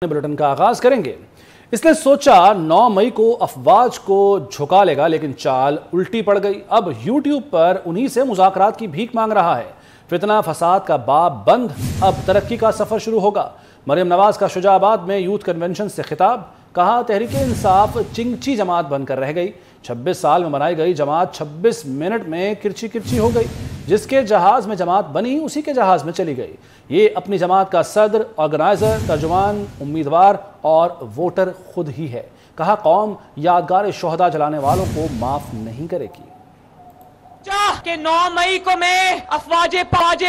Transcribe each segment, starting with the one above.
Bulletin کا آغاز کریں گے۔ اس نے سوچا 9 مئی کو افواج کو جھکا لے گا، لیکن چال الٹی پڑ گئی۔ اب یوٹیوب پر انہی سے مذاکرات کی بھیک مانگ رہا ہے۔ فتنہ فساد کا باب بند، اب ترقی کا سفر شروع ہوگا۔ مریم نواز کا شجاع آباد میں یوتھ کنونشن سے خطاب، کہا تحریک انصاف چنگچی جماعت بن کر رہ گئی۔ 26 سال میں بنائی گئی جماعت 26 منٹ میں کرچی کرچی ہو گئی۔ جس کے جہاز میں جماعت بنی اسی کے جہاز میں چلی گئی۔ یہ اپنی جماعت کا صدر، آرگنائزر، ترجمان، امیدوار اور ووٹر خود ہی ہے۔ کہا قوم یادگار شہداء جلانے والوں کو معاف نہیں کرے گی۔ کہ 9 مئی کو میں افواج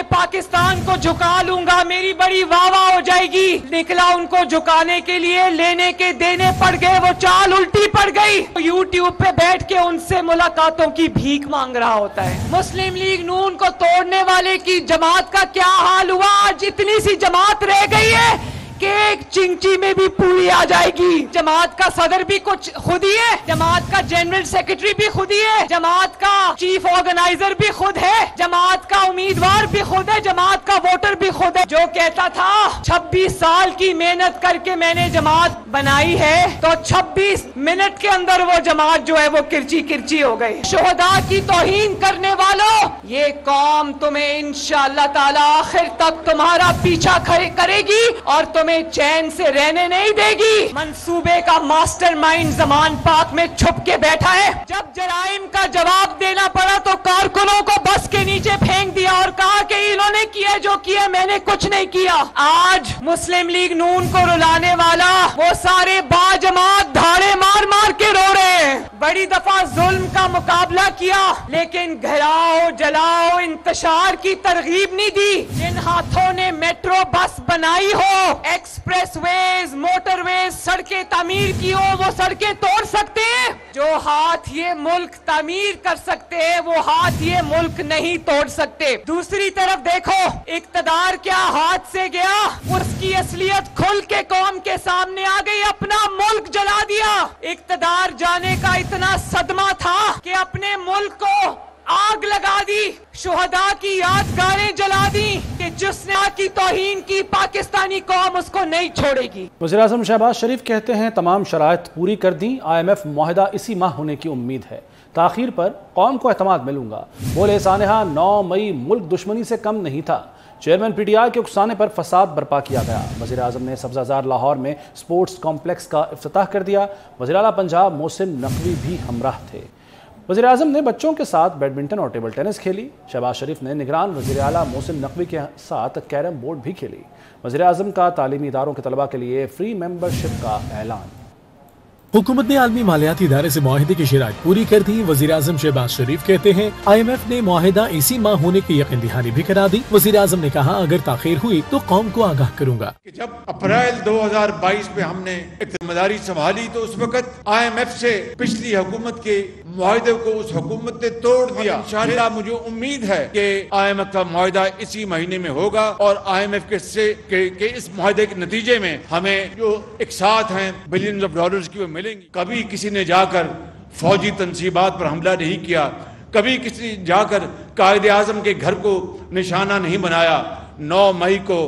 پاکستان کو جھکا لوں گا، میری بڑی واہ واہ ہو جائے گی۔ نکلا ان کو جھکانے کے لیے، لینے کے دینے پڑ گئے، وہ چال الٹی پڑ گئی۔ یوٹیوب پہ بیٹھ کے ان سے ملاقاتوں کی بھیک مانگ رہا ہوتا ہے۔ مسلم لیگ نون کو توڑنے والے کی جماعت کا کیا حال ہوا؟ آج اتنی سی جماعت رہ گئی ہے کہ ایک چنگچی میں بھی پوری آ جائے گی۔ جماعت کا صدر بھی کچھ خود ہی ہے، جماعت کا جنرل سیکرٹری بھی خود ہی ہے، جماعت کا چیف آرگنائزر بھی خود ہے، جماعت کا امیدوار بھی خود ہے، جماعت کا ووٹر بھی خود ہے۔ جو کہتا تھا 26 سال کی محنت کر کے میں نے جماعت بنائی ہے، تو 26 منٹ کے اندر وہ جماعت جو ہے وہ کرچی کرچی ہو گئی۔ شہداء کی توہین کرنے والوں، یہ قوم تمہیں انشاءاللہ تعالی آخر تک تمہارا پیچھا کرے گی اور تمہیں چین سے رہنے نہیں دے گی۔ منصوبے کا ماسٹر مائنڈ زمان پاک میں چھپ کے بیٹھا ہے۔ جب جرائم کا جواب دینا پڑا تو کارکنوں کو بس کے نیچے پھینک دیا اور کہا کہ انہوں نے کیا جو کیا، میں نے کچھ نہیں کیا۔ آج مسلم لیگ نون کو رلانے والا وہ سارے باجماعت دھاڑے مار مار کے رو رہے ہیں۔ بڑی دفعہ ظلم کا مقابلہ کیا، لیکن گھراؤ جلاؤ انتشار کی ترغیب نہیں دی۔ جن ہاتھوں نے میٹرو بس بنائی ہو، ایکسپریس ویز، موٹر ویز، سڑکیں تعمیر کی ہو، وہ سڑکیں توڑ سکتے ہیں۔ جو ہاتھ یہ ملک تعمیر کر سکتے ہیں، وہ ہاتھ یہ ملک نہیں توڑ سکتے۔ دوسری طرف دیکھو اقتدار کیا ہاتھ سے گیا، اس کی اصلیت کھل کے قوم کے سامنے آ گئی، اپنا ملک جلا دیا۔ اقتدار جانے کا اتنا صدمہ تھا کہ اپنے ملک کو آگ لگا دی، شہداء کی یادگاریں جلا دی کہ جس نے کی توہین کی پاکستانی قوم اس کو نہیں چھوڑے گی۔ وزیراعظم شہباز شریف کہتے ہیں تمام شرائط پوری کر دیں، IMF معاہدہ اسی ماہ ہونے کی امید ہے، تاخیر پر قوم کو اعتماد ملوں گا۔ بولے سانحہ 9 مئی ملک دشمنی سے کم نہیں تھا، چیئرمین PTI کے اکسانے پر فساد برپا کیا گیا۔ وزیراعظم نے سبزہ زار لاہور میں سپورٹس کمپلیکس کا افتتاح کر دیا، وزیر اعلیٰ پنجاب محسن نقوی بھی ہمراہ تھے۔ وزیراعظم نے بچوں کے ساتھ بیڈمنٹن اور ٹیبل ٹینس کھیلی۔ شہباز شریف نے نگران وزیر اعلیٰ محسن نقوی کے ساتھ کیرم بورڈ بھی کھیلی۔ وزیراعظم کا تعلیمی اداروں کے طلباء کے لیے فری ممبرشپ کا اعلان۔ حکومت نے عالمی مالیاتی ادارے سے معاہدے کی شرائط پوری کر دی۔ وزیراعظم شہباز شریف کہتے ہیں IMF نے معاہدہ اسی ماہ ہونے کی یقین دہانی بھی کرا دی۔ وزیراعظم نے کہا اگر تاخیر ہوئی تو قوم کو آگاہ کروں گا۔ جب اپریل 2022 میں ہم نے ذمہ داری سنبھالی تو اس وقت IMF سے پچھلی حکومت کے معاہدے کو اس حکومت نے توڑ دیا۔ انشاءاللہ مجھے امید ہے کہ IMF کا معاہدہ اسی مہینے میں ہوگا اور IMF کے اس معاہدے کے نتیجے میں ہمیں جو اقساط ہیں بلینز آف ڈالرز کی وہ ملیں گی۔ کبھی کسی نے جا کر فوجی تنصیبات پر حملہ نہیں کیا، کبھی کسی نے جا کر قائد اعظم کے گھر کو نشانہ نہیں بنایا۔ 9 مئی کو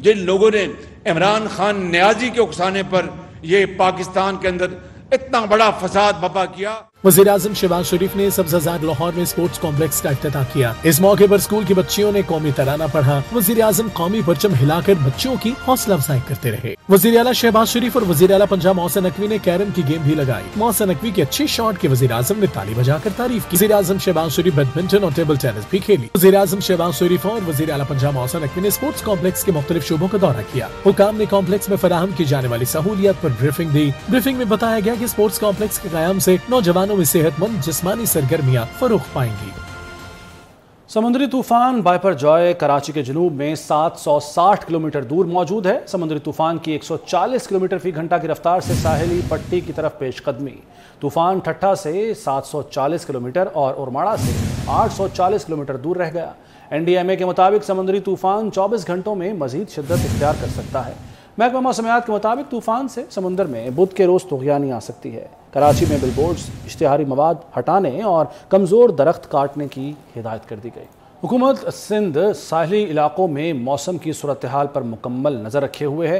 جن لوگوں نے عمران خان نیازی کے اکسانے پر یہ پاکستان کے اندر اتنا بڑا فساد برپا کیا۔ وزیراعظم شہباز شریف نے سبزہ زار لاہور میں سپورٹس کمپلیکس کا افتتاح کیا۔ اس موقع پر اسکول کی بچیوں نے قومی ترانہ پڑھا۔ وزیراعظم قومی پرچم ہلا کر بچوں کی حوصلہ افزائی کرتے رہے۔ وزیر اعلیٰ شہباز شریف اور وزیر اعلیٰ پنجاب محسن نقوی نے کیرم کی گیم بھی لگائی۔ محسن نقوی کی اچھی شاٹ کی وزیراعظم نے تالی بجا کر تعریف کی۔ وزیراعظم شہباز شریف بیڈمنٹن اور ٹیبل ٹینس بھی کھیلی۔ وزیراعظم شہباز شریف اور وزیر اعلیٰ پنجاب محسن نقوی نے سپورٹس کمپلیکس کے مختلف شعبوں کا دورہ کیا۔ حکام نے کمپلیکس میں فراہم کی جانے والی سہولیات پر بریفنگ دی۔ بریفنگ میں بتایا گیا کہ سپورٹس کمپلیکس کے قیام سے نوجوانوں میں صحت مند جسمانی سرگرمیاں فروغ پائیں گی۔ سمندری طوفان بائپر جوائے کراچی کے جنوب میں 760 کلومیٹر دور موجود ہے۔ سمندری طوفان کی 140 کلومیٹر فی گھنٹہ کی رفتار سے ساحلی پٹی کی طرف پیش قدمی۔ طوفان ٹھٹھا سے 740 کلومیٹر اور اورماڑا سے 840 کلومیٹر دور رہ گیا۔ NDMA کے مطابق سمندری طوفان 24 گھنٹوں میں مزید شدت اختیار کر سکتا ہے۔ محکمہ موسمیات کے مطابق طوفان سے سمندر میں بدھ کے روز طغیانی آ سکتی ہے۔ کراچی میں بل بورڈز، اشتہاری مواد ہٹانے اور کمزور درخت کاٹنے کی ہدایت کر دی گئی۔ حکومت سندھ ساحلی علاقوں میں موسم کی صورتحال پر مکمل نظر رکھے ہوئے ہے۔